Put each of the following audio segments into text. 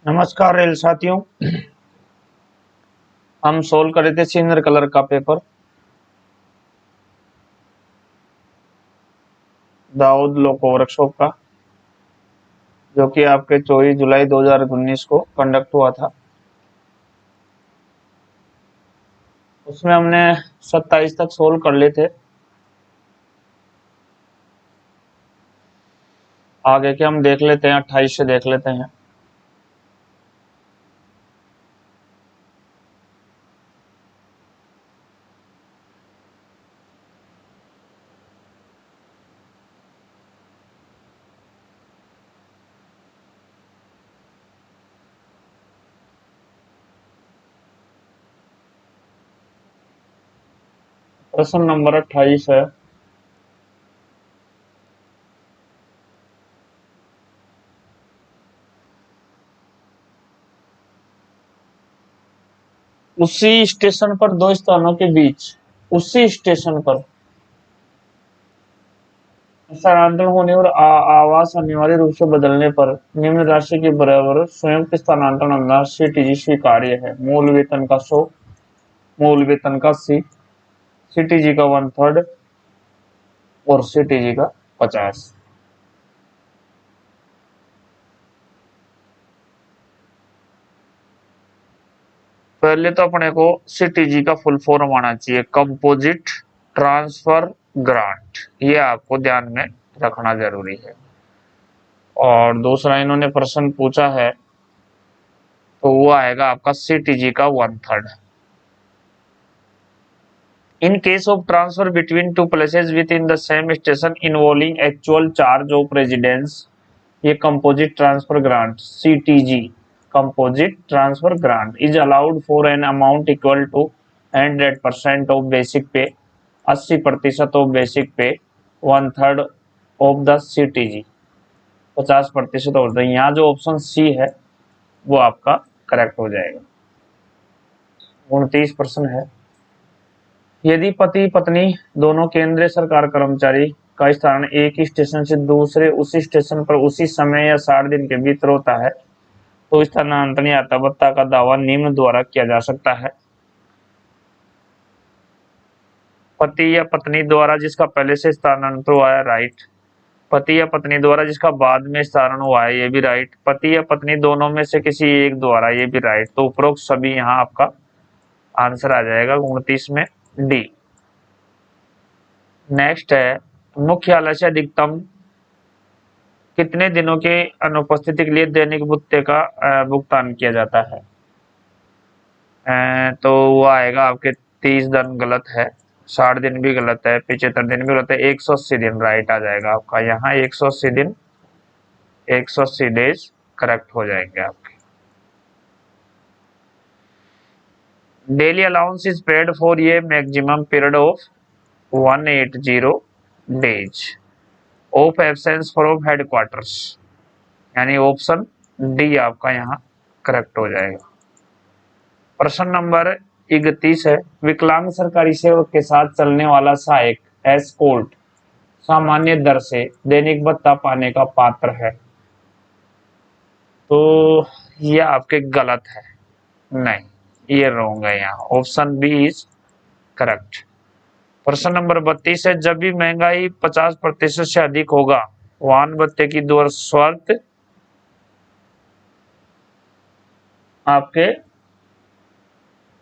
नमस्कार रेल साथियों। हम सोल्व कर रहे थे सीनियर कलर का पेपर दाऊद लोको वर्कशॉप का, जो कि आपके 24 जुलाई 2019 को कंडक्ट हुआ था। उसमें हमने 27 तक सोल्व कर लिए थे। आगे के हम देख लेते हैं, 28 से देख लेते हैं। प्रश्न नंबर 28 है, उसी स्टेशन पर दो स्थानों के बीच उसी स्टेशन पर स्थानांतरण होने और आवास अनिवार्य रूप से बदलने पर निम्न राशि के बराबर संयुक्त स्थानांतरण अनुदान सीटीजी स्वीकार्य है। मूल वेतन का 100, मूल वेतन का 80, सीटीजी का 1/3 और सीटीजी का 50। पहले तो अपने को सीटीजी का फुल फॉर्म आना चाहिए, कंपोजिट ट्रांसफर ग्रांट। ये आपको ध्यान में रखना जरूरी है। और दूसरा इन्होंने प्रश्न पूछा है तो वो आएगा आपका सीटीजी का 1/3। In case of transfer between two places within the same station involving actual charge of residence, ये composite transfer grant CTG composite transfer grant is allowed for an amount equal to 100% of basic pay, 80% of basic pay, 1/3 of the CTG, 50% होता है। यहाँ जो option C है वो आपका correct हो जाएगा। 29 प्रश्न है, यदि पति पत्नी दोनों केंद्रीय सरकार कर्मचारी का स्थान एक स्टेशन से दूसरे उसी स्टेशन पर उसी समय या 60 दिन के भीतर होता है तो स्थानांतरण या तबत्ता का दावा निम्न द्वारा किया जा सकता है। पति या पत्नी द्वारा जिसका पहले से स्थानांतरण हुआ है, राइट। पति या पत्नी द्वारा जिसका बाद में स्थानांतरण हुआ है, ये भी राइट। पति या पत्नी दोनों में से किसी एक द्वारा, ये भी राइट। तो उपरोक्त सभी यहाँ आपका आंसर आ जाएगा 29 में डी। नेक्स्ट है, मुख्यालय से अधिकतम कितने दिनों के अनुपस्थिति के लिए दैनिक भत्ते का भुगतान किया जाता है? तो वो आएगा आपके 30 दिन गलत है, 60 दिन भी गलत है, 75 दिन भी गलत है, 180 दिन राइट आ जाएगा आपका। यहाँ 180 दिन, 180 डेज करेक्ट हो जाएंगे आपके। Daily allowance is paid for the maximum period of 180 days of absence from headquarters, यानी ऑप्शन डी आपका यहाँ करेक्ट हो जाएगा। प्रश्न नंबर 31 है, विकलांग सरकारी सेवक के साथ चलने वाला सहायक एस्कॉर्ट सामान्य दर से दैनिक भत्ता पाने का पात्र है। तो ये आपके गलत है, नहीं, ये रॉन्ग है। यहाँ ऑप्शन बी इज करेक्ट। प्रश्न नंबर 32 है, जब भी महंगाई 50% से अधिक होगा वाहन भत्ते की दर स्वतः आपके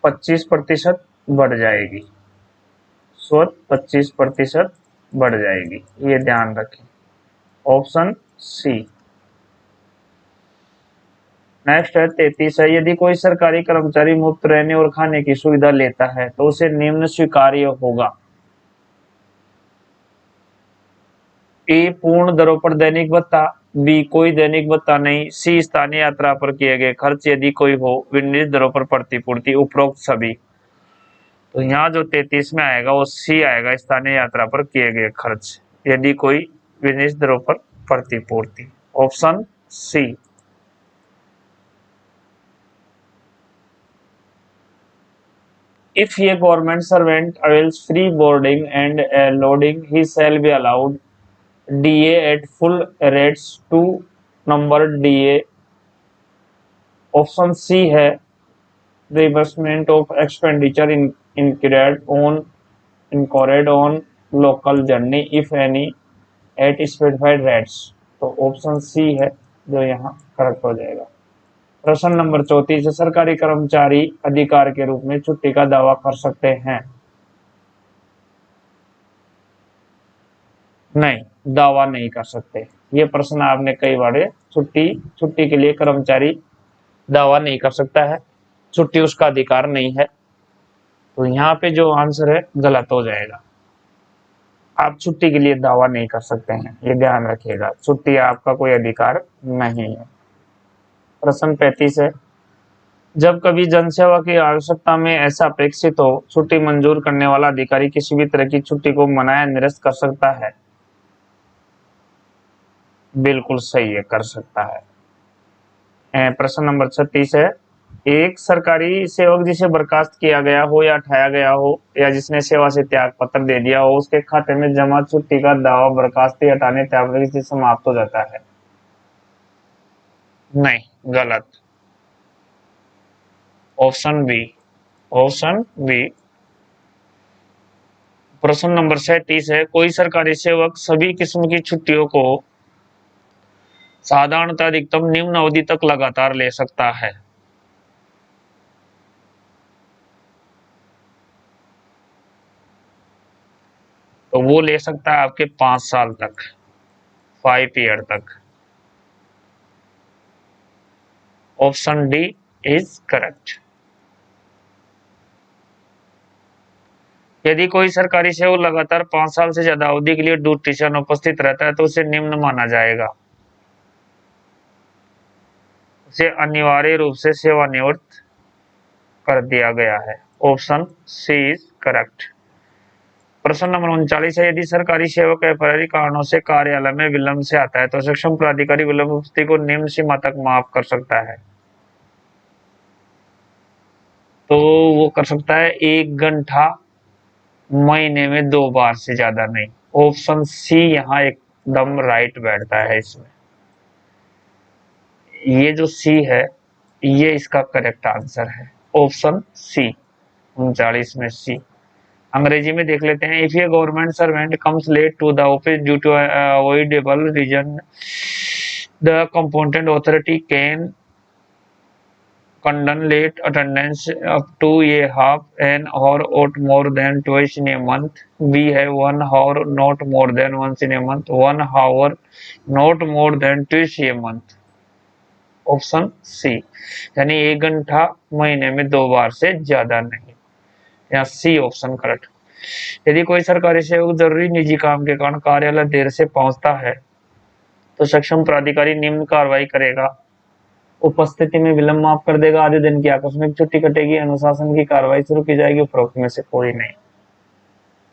25% बढ़ जाएगी, स्वतः 25% बढ़ जाएगी, ये ध्यान रखें। Option C. नेक्स्ट है 33 है, यदि कोई सरकारी कर्मचारी मुफ्त रहने और खाने की सुविधा लेता है तो उसे निम्न स्वीकार्य होगा। ए पूर्ण दरों पर दैनिक भत्ता, बी कोई दैनिक भत्ता नहीं, सी स्थानीय यात्रा पर किए गए खर्च यदि कोई हो, विनिर्दिष्ट दरों पर प्रतिपूर्ति, उपरोक्त सभी। तो यहाँ जो 33 में आएगा वो सी आएगा, स्थानीय यात्रा पर किए गए खर्च यदि कोई विनिर्दिष्ट दरों पर प्रतिपूर्ति, option C. If a government servant avails free boarding and lodging, he shall be allowed DA at full rates to number DA option C है reimbursement of expenditure incurred on local journey if any at specified rates। तो option C है जो यहाँ correct हो जाएगा। प्रश्न number 34 है, सरकारी कर्मचारी अधिकार के रूप में छुट्टी का दावा कर सकते हैं? नहीं, दावा नहीं कर सकते। ये प्रश्न आपने कई बार, छुट्टी के लिए कर्मचारी दावा नहीं कर सकता है, छुट्टी उसका अधिकार नहीं है। तो यहाँ पे जो आंसर है गलत हो जाएगा। आप छुट्टी के लिए दावा नहीं कर सकते हैं, ये ध्यान रखिएगा। छुट्टी आपका कोई अधिकार नहीं है। प्रश्न 35 है, जब कभी जनसेवा की आवश्यकता में ऐसा अपेक्षित हो, छुट्टी मंजूर करने वाला अधिकारी किसी भी तरह की छुट्टी को मना या निरस्त कर सकता है? बिल्कुल सही है, कर सकता है। प्रश्न नंबर 36 है, एक सरकारी सेवक जिसे बर्खास्त किया गया हो या हटाया गया हो या जिसने सेवा से त्याग पत्र दे दिया हो, उसके खाते में जमा छुट्टी का दावा बर्खास्ती, हटाने, त्यागने से समाप्त हो जाता है? नहीं, गलत। Option B, option B. प्रश्न नंबर 37 है, कोई सरकारी सेवक सभी किस्म की छुट्टियों को साधारणतः अधिकतम निम्न अवधि तक लगातार ले सकता है? तो वो ले सकता है आपके 5 साल तक, 5 ईयर तक। Option D is correct. यदि कोई सरकारी सेवक लगातार 5 साल से ज्यादा अवधि के लिए ड्यूटी से अनुपस्थित रहता है तो उसे निम्न माना जाएगा, उसे अनिवार्य रूप से सेवानिवृत्त कर दिया गया है। Option C is correct. प्रश्न नंबर 39 है, यदि सरकारी सेवक अनिवार्य कारणों से कार्यालय में विलंब से आता है तो सक्षम प्राधिकारी विलंब उपस्थिति को निम्न सीमा तक माफ कर सकता है? तो वो कर सकता है 1 घंटा महीने में 2 बार से ज्यादा नहीं। ऑप्शन सी यहाँ एकदम राइट बैठता है इसमें। ये जो सी है ये इसका करेक्ट आंसर है, ऑप्शन सी, 39 में सी। अंग्रेजी में देख लेते हैं, if a government servant comes late to the office due to avoidable reason the competent authority can condone late attendance up to a half an hour or more than twice in a month. B है 1 hour not more than once in a month, 1 hour not more than twice a month। Option C, यानी 1 घंटा महीने में 2 बार से ज्यादा नहीं। यहाँ C option correct. यदि कोई सरकारी सेवक जरूरी निजी काम के कारण कार्यालय देर से पहुंचता है तो सक्षम प्राधिकारी निम्न कार्रवाई करेगा, उपस्थिति में विलंब माफ कर देगा, आधे दिन की आकस्मिक छुट्टी कटेगी, अनुशासन की कार्रवाई शुरू की जाएगी, उपरोक्त में से कोई नहीं।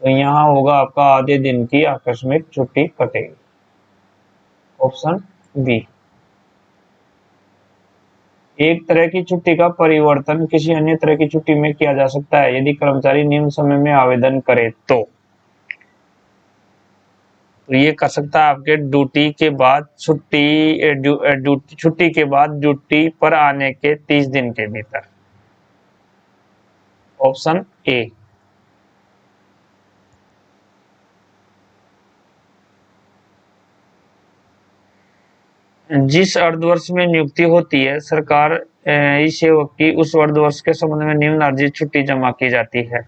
तो यहाँ होगा आपका आधे दिन की आकस्मिक छुट्टी कटेगी, ऑप्शन बी। एक तरह की छुट्टी का परिवर्तन किसी अन्य तरह की छुट्टी में किया जा सकता है यदि कर्मचारी निम्न समय में आवेदन करे तो ये कर सकता है आपके ड्यूटी के बाद छुट्टी के बाद ड्यूटी पर आने के 30 दिन के भीतर। Option A. जिस अर्धवर्ष में नियुक्ति होती है सरकार सेवक की, उस अर्धवर्ष के संबंध में निम्न अर्जित छुट्टी जमा की जाती है।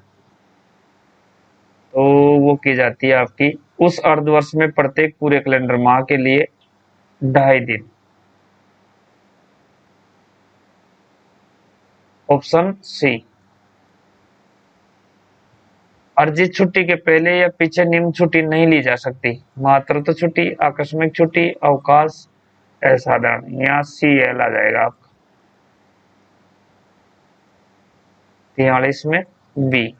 तो वो की जाती है आपकी उस अर्धवर्ष में प्रत्येक पूरे कैलेंडर माह के लिए 2.5 दिन। Option C. अर्जित छुट्टी के पहले या पीछे निम्न छुट्टी नहीं ली जा सकती, मातृत्व छुट्टी, आकस्मिक छुट्टी, अवकाश, असाधारण। यहाँ सी एल आ जाएगा आपका 43 में बी।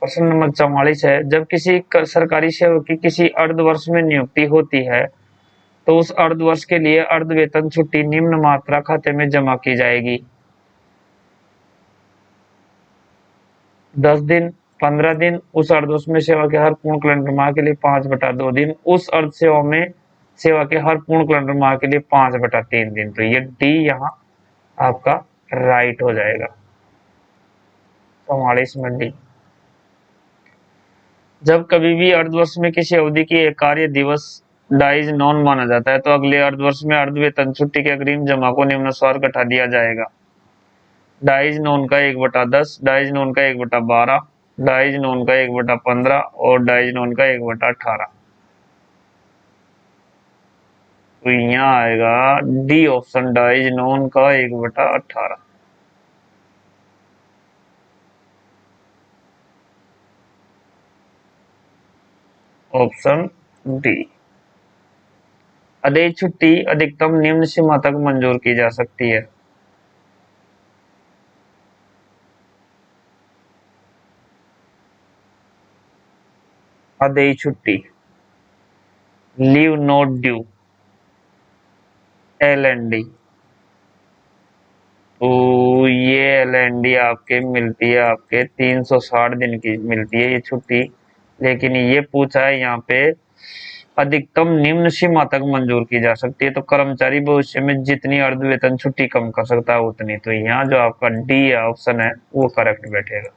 प्रश्न नंबर 44 है, जब किसी सरकारी सेवक की किसी अर्धवर्ष में नियुक्ति होती है तो उस अर्धवर्ष के लिए अर्ध वेतन छुट्टी निम्न मात्रा खाते में जमा की जाएगी। 10 दिन, 15 दिन, उस अर्धवर्ष में सेवा के हर पूर्ण कैलेंडर माह के लिए 5/2 दिन, उस अर्ध सेवा में सेवा के हर पूर्ण कैलेंडर माह के लिए 5/3 दिन। तो ये डी यहाँ आपका राइट हो जाएगा। 44 में डी। जब कभी भी अर्धवर्ष में किसी अवधि की एक कार्य दिवस डाइज नॉन माना जाता है तो अगले अर्धवर्ष में अर्ध वेतन छुट्टी के अग्रिम जमा को निम्नानुसार घटा दिया जाएगा। डाइज नॉन का 1/10, डाइज नॉन का 1/12, डाइज नॉन का 1/15 और डाइज नॉन का 1/18। तो यहाँ आएगा डी ऑप्शन, डाइज नॉन का 1/18। Option D. अदेय छुट्टी अधिकतम निम्न सीमा तक मंजूर की जा सकती है। अदेय छुट्टी, लीव नॉट ड्यू, LND। तो ये LND आपके मिलती है, आपके 360 दिन की मिलती है ये छुट्टी। लेकिन ये पूछा है यहाँ पे अधिकतम निम्न सीमा तक मंजूर की जा सकती है, तो कर्मचारी भविष्य में जितनी अर्ध वेतन छुट्टी कम कर सकता है उतनी। तो यहाँ जो आपका डी ऑप्शन है वो करेक्ट बैठेगा।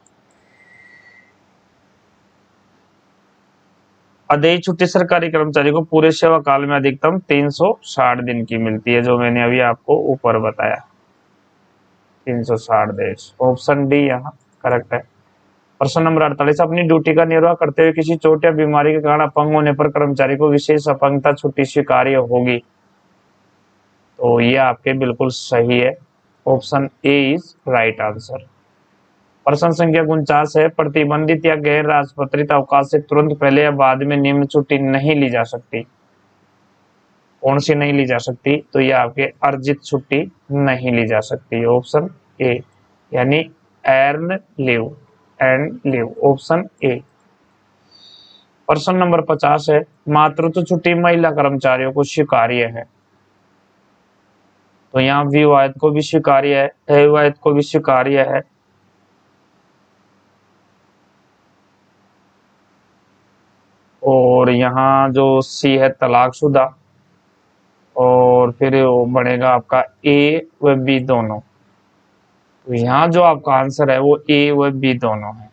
अदेय छुट्टी सरकारी कर्मचारी को पूरे सेवा काल में अधिकतम 360 दिन की मिलती है, जो मैंने अभी आपको ऊपर बताया 360 डेज। ऑप्शन डी यहाँ करेक्ट है। प्रश्न नंबर 48, अपनी ड्यूटी का निर्वाह करते हुए किसी चोट या बीमारी के कारण अपंग होने पर कर्मचारी को विशेष अपंगता छुट्टी स्वीकार्य होगी। तो ये आपके बिल्कुल सही है। Option A is right answer. प्रश्न संख्या 49 है, प्रतिबंधित या गैर राजपत्रित अवकाश से तुरंत पहले या बाद में निम्न छुट्टी नहीं ली जा सकती। कौन सी नहीं ली जा सकती? तो ये आपके अर्जित छुट्टी नहीं ली जा सकती। ऑप्शन ए यानी earn leave and leave, option A. प्रश्न नंबर 50 है, मातृत्व छुट्टी महिला कर्मचारियों को स्वीकार्य है। तो यहाँ विवाहित को भी स्वीकार्य है, अविवाहित को भी स्वीकार्य है। और यहाँ जो सी है तलाकशुदा, और फिर वो बनेगा आपका ए व बी दोनों। तो यहाँ जो आपका आंसर है वो ए व बी दोनों है।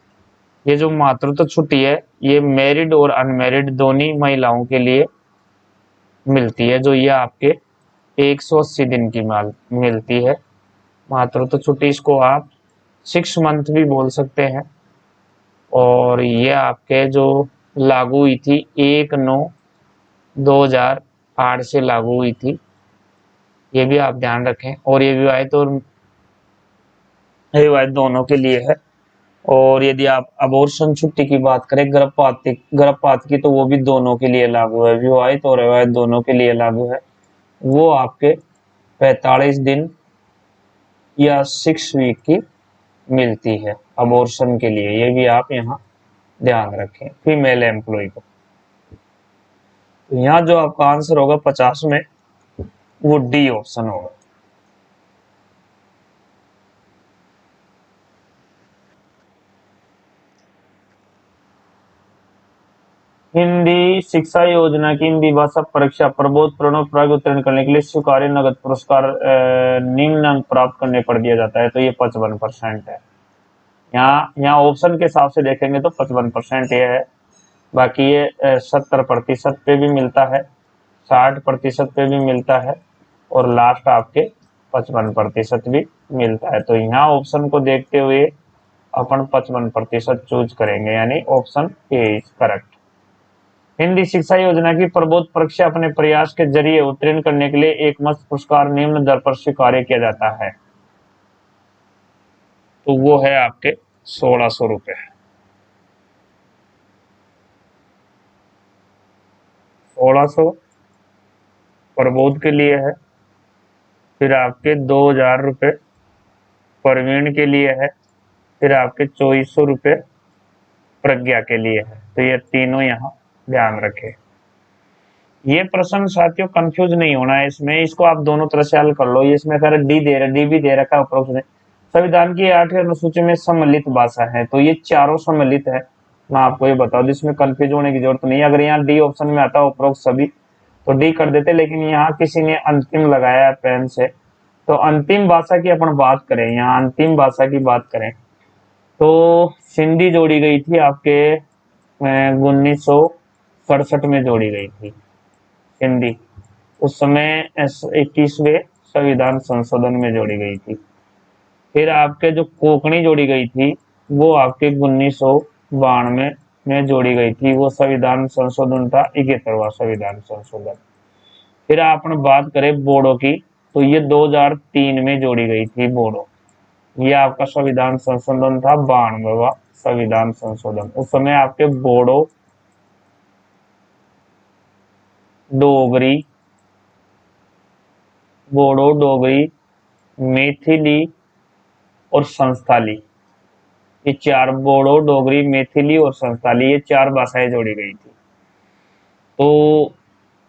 ये जो मातृत्व छुट्टी है ये मैरिड और अनमैरिड दोनों महिलाओं के लिए मिलती है, जो ये आपके 180 दिन की मिलती है मातृत्व छुट्टी। इसको आप 6 मंथ भी बोल सकते हैं। और ये आपके जो लागू हुई थी 1/9/2008 से लागू हुई थी, ये भी आप ध्यान रखें। और ये विवाहित और अविवाहित दोनों के लिए है। और यदि आप अबॉर्शन छुट्टी की बात करें गर्भपात की, तो वो भी दोनों के लिए लागू है, विवाहित और अविवाहित दोनों के लिए लागू है। वो आपके 45 दिन या 6 वीक की मिलती है अबॉर्शन के लिए। ये भी आप यहाँ ध्यान रखें फीमेल एम्प्लॉय को। तो यहाँ जो आपका आंसर होगा 50 में वो डी ऑप्शन होगा। हिंदी शिक्षा योजना की हिंदी भाषा परीक्षा प्रबोध प्रणव प्राग उत्तीर्ण करने के लिए स्वीकार्य नगद पुरस्कार निम्न अंक प्राप्त करने पर दिया जाता है। तो ये 55% है। यहाँ ऑप्शन के हिसाब से देखेंगे तो 55% ये है। बाकी ये 70% पे भी मिलता है, 60% पे भी मिलता है, और लास्ट आपके 55% भी मिलता है। तो यहाँ ऑप्शन को देखते हुए अपन 55% चूज करेंगे, यानी option A is correct. Hindi शिक्षा योजना की प्रबोध परीक्षा अपने प्रयास के जरिए उत्तीर्ण करने के लिए एकमुश्त पुरस्कार निम्न दर पर स्वीकार्य किया जाता है। तो वो है आपके 1600 रुपए। 1600 प्रबोध के लिए है, फिर आपके 2000 रुपये प्रवीण के लिए है, फिर आपके 2400 रुपये प्रज्ञा के लिए है। तो ये तीनों यहाँ ध्यान रखें। ये प्रश्न साथियों कंफ्यूज नहीं होना है इसमें, इसको आप दोनों तरह से हल कर लो। ये इसमें कह डी दे रहा, डी भी दे रखा है। संविधान की 8वीं अनुसूची में सम्मिलित भाषा है, तो ये चारों सम्मिलित है। मैं आपको ये बता दूं, इसमें कंफ्यूज होने की जरूरत नहीं है। अगर यहाँ डी ऑप्शन में आता है उपरोक्त सभी, तो डी कर देते, लेकिन यहाँ किसी ने अंतिम लगाया पेन से। तो अंतिम भाषा की अपन बात करें, यहाँ अंतिम भाषा की बात करें तो सिंधी जोड़ी गई थी आपके 1967 में जोड़ी गई थी हिंदी। उस समय 21वें संविधान संशोधन में जोड़ी गई थी। फिर आपके जो कोंकणी जोड़ी गई थी वो आपके 1992 में जोड़ी गई थी। वो संविधान संशोधन था 71वां संविधान संशोधन। फिर अपन बात करें बोडो की तो ये 2003 में जोड़ी गई थी बोडो। ये आपका संविधान संशोधन था 92वां संविधान संशोधन। उस समय आपके बोडो, डोगरी, मैथिली और संस्थाली, ये चार, बोडो, डोगरी, मैथिली और संस्थाली, ये चार भाषाएं जोड़ी गई थी। तो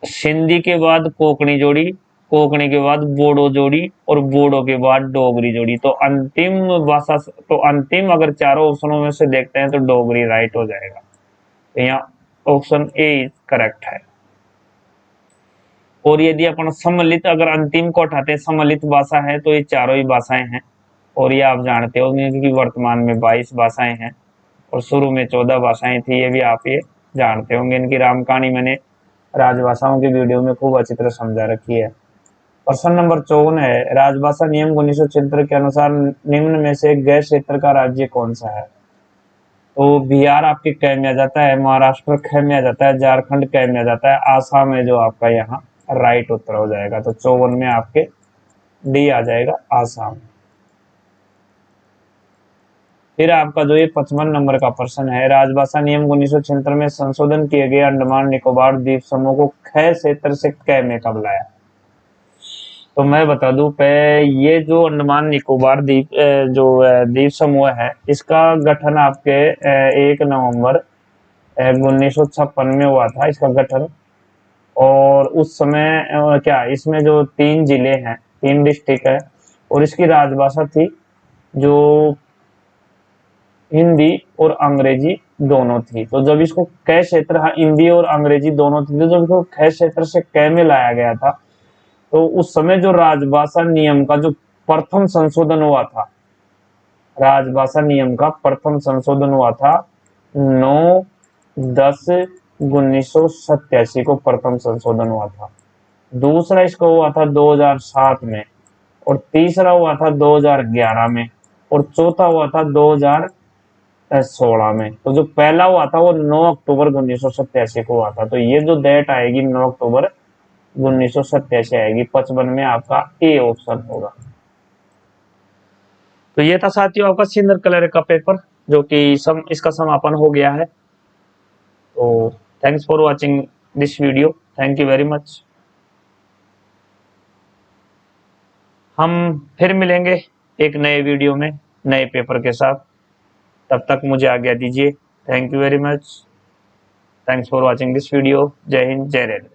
सिंधी के बाद कोंकणी जोड़ी, कोंकणी के बाद बोडो जोड़ी और बोडो के बाद डोगरी जोड़ी। तो अंतिम भाषा, तो अंतिम अगर चारों ऑप्शनों में से देखते हैं तो डोगरी राइट हो जाएगा। तो यहाँ ऑप्शन ए करेक्ट है। और यदि अपन सम्मिलित अगर अंतिम को हटाते हैं, सम्मिलित भाषा है तो ये चारों ही भाषाएं हैं। और ये आप जानते हो कि वर्तमान में 22 भाषाएं हैं और शुरू में 14 भाषाएं थी, ये भी आप ये जानते होंगे। इनकी राम कहानी मैंने राजभाषाओं की वीडियो में खूब अच्छी तरह समझा रखी है। प्रश्न नंबर 54 है, राजभाषा नियम 1976 के अनुसार निम्न में से गैर क्षेत्र का राज्य कौन सा है? तो बिहार आपके क में आ जाता है, महाराष्ट्र ख में आ जाता है, झारखंड क में आ जाता है, आसाम है जो आपका यहाँ राइट उत्तर हो जाएगा। तो 54 में आपके डी आ जाएगा, आसाम। फिर आपका जो ये 55 नंबर का प्रश्न है, राजभाषा नियम 1976 में संशोधन किए गए अंडमान निकोबार द्वीप समूह को ख क्षेत्र से क में कब लाया? तो मैं बता दूं पे, ये जो अंडमान निकोबार द्वीप जो द्वीप समूह है, इसका गठन आपके 1 नवंबर 1956 में हुआ था इसका गठन। और उस समय क्या इसमें जो 3 जिले हैं, 3 डिस्ट्रिक्ट है, और इसकी राजभाषा थी जो हिंदी और अंग्रेजी दोनों थी। तो जब इसको क क्षेत्र, हिंदी और अंग्रेजी दोनों थी, तो जब इसको ख क्षेत्र से क में लाया गया था तो उस समय जो राजभाषा नियम का जो प्रथम संशोधन हुआ था, राजभाषा नियम का प्रथम संशोधन हुआ था 9/10/1987 को प्रथम संशोधन हुआ था। दूसरा इसको हुआ था 2007 में, और तीसरा हुआ था 2011 में, और चौथा हुआ था 2016 में। तो जो पहला हुआ था वो 9 अक्टूबर 1987 को हुआ था। तो ये जो डेट आएगी 9 अक्टूबर 1987 आएगी। 55 में आपका ए ऑप्शन होगा। तो ये था साथियों आपका सिंदर कलर का पेपर, जो कि इसका समापन हो गया है। तो thanks for watching this video, thank you very much. हम फिर मिलेंगे एक नए वीडियो में नए पेपर के साथ। तब तक मुझे आज्ञा दीजिए। Thank you very much. Thanks for watching this video. जय हिंद, जय रेलवे।